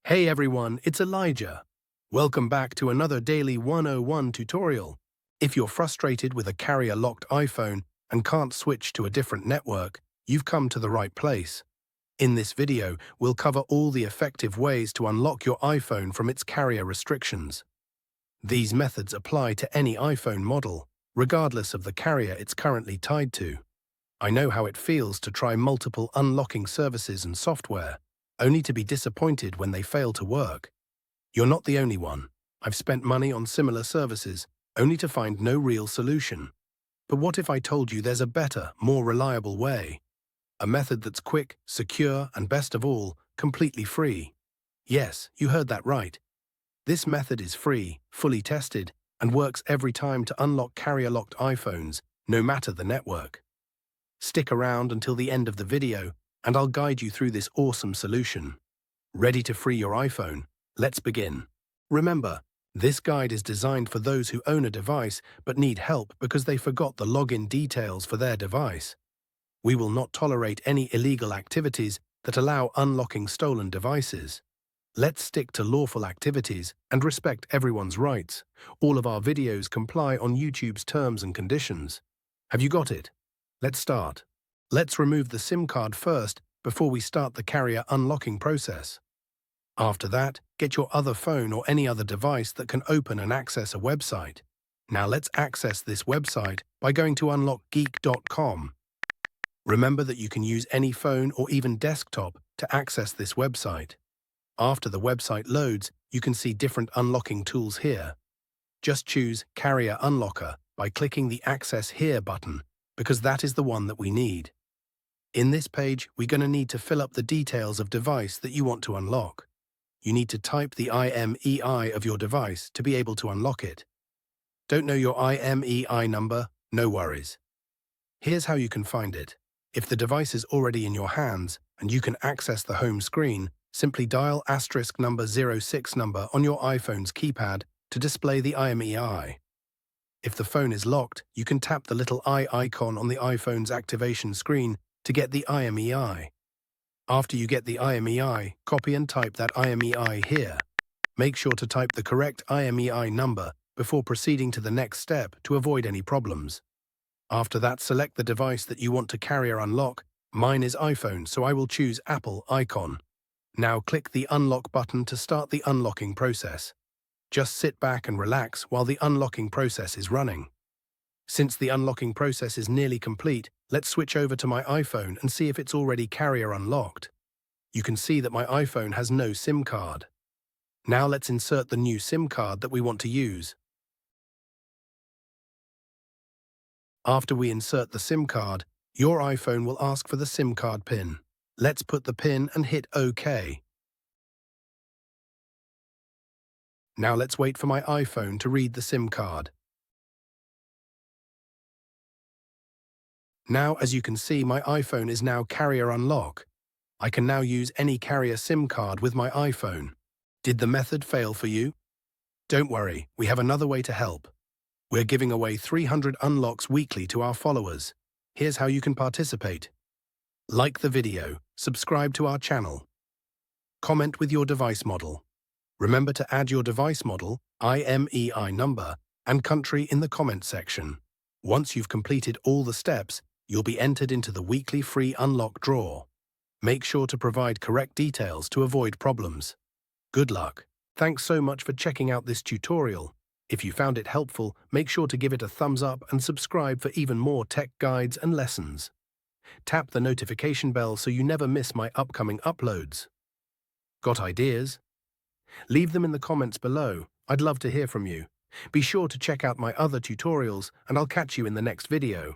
Hey everyone, it's Elijah. Welcome back to another Daily 101 tutorial. If you're frustrated with a carrier-locked iPhone and can't switch to a different network, you've come to the right place. In this video, we'll cover all the effective ways to unlock your iPhone from its carrier restrictions. These methods apply to any iPhone model, regardless of the carrier it's currently tied to. I know how it feels to try multiple unlocking services and software, only to be disappointed when they fail to work. You're not the only one. I've spent money on similar services, only to find no real solution. But what if I told you there's a better, more reliable way? A method that's quick, secure, and best of all, completely free. Yes, you heard that right. This method is free, fully tested, and works every time to unlock carrier-locked iPhones, no matter the network. Stick around until the end of the video, and I'll guide you through this awesome solution. Ready to free your iPhone? Let's begin. Remember, this guide is designed for those who own a device but need help because they forgot the login details for their device. We will not tolerate any illegal activities that allow unlocking stolen devices. Let's stick to lawful activities and respect everyone's rights. All of our videos comply on YouTube's terms and conditions. Have you got it? Let's start. Let's remove the SIM card first before we start the carrier unlocking process. After that, get your other phone or any other device that can open and access a website. Now let's access this website by going to unlockgeek.com. Remember that you can use any phone or even desktop to access this website. After the website loads, you can see different unlocking tools here. Just choose Carrier Unlocker by clicking the Access Here button, because that is the one that we need. In this page, we're going to need to fill up the details of device that you want to unlock. You need to type the IMEI of your device to be able to unlock it. Don't know your IMEI number? No worries. Here's how you can find it. If the device is already in your hands and you can access the home screen, simply dial *number 06 number on your iPhone's keypad to display the IMEI. If the phone is locked, you can tap the little eye icon on the iPhone's activation screen to get the IMEI. After you get the IMEI, copy and type that IMEI here. Make sure to type the correct IMEI number before proceeding to the next step to avoid any problems. After that, select the device that you want to carrier unlock. Mine is iPhone, so I will choose Apple icon. Now click the unlock button to start the unlocking process. Just sit back and relax while the unlocking process is running. Since the unlocking process is nearly complete, let's switch over to my iPhone and see if it's already carrier unlocked. You can see that my iPhone has no SIM card. Now let's insert the new SIM card that we want to use. After we insert the SIM card, your iPhone will ask for the SIM card PIN. Let's put the PIN and hit OK. Now let's wait for my iPhone to read the SIM card. Now, as you can see, my iPhone is now carrier unlock. I can now use any carrier SIM card with my iPhone. Did the method fail for you? Don't worry, we have another way to help. We're giving away 300 unlocks weekly to our followers. Here's how you can participate. Like the video, subscribe to our channel. Comment with your device model. Remember to add your device model, IMEI number, and country in the comment section. Once you've completed all the steps, you'll be entered into the weekly free unlock draw. Make sure to provide correct details to avoid problems. Good luck. Thanks so much for checking out this tutorial. If you found it helpful, make sure to give it a thumbs up and subscribe for even more tech guides and lessons. Tap the notification bell so you never miss my upcoming uploads. Got ideas? Leave them in the comments below. I'd love to hear from you. Be sure to check out my other tutorials, and I'll catch you in the next video.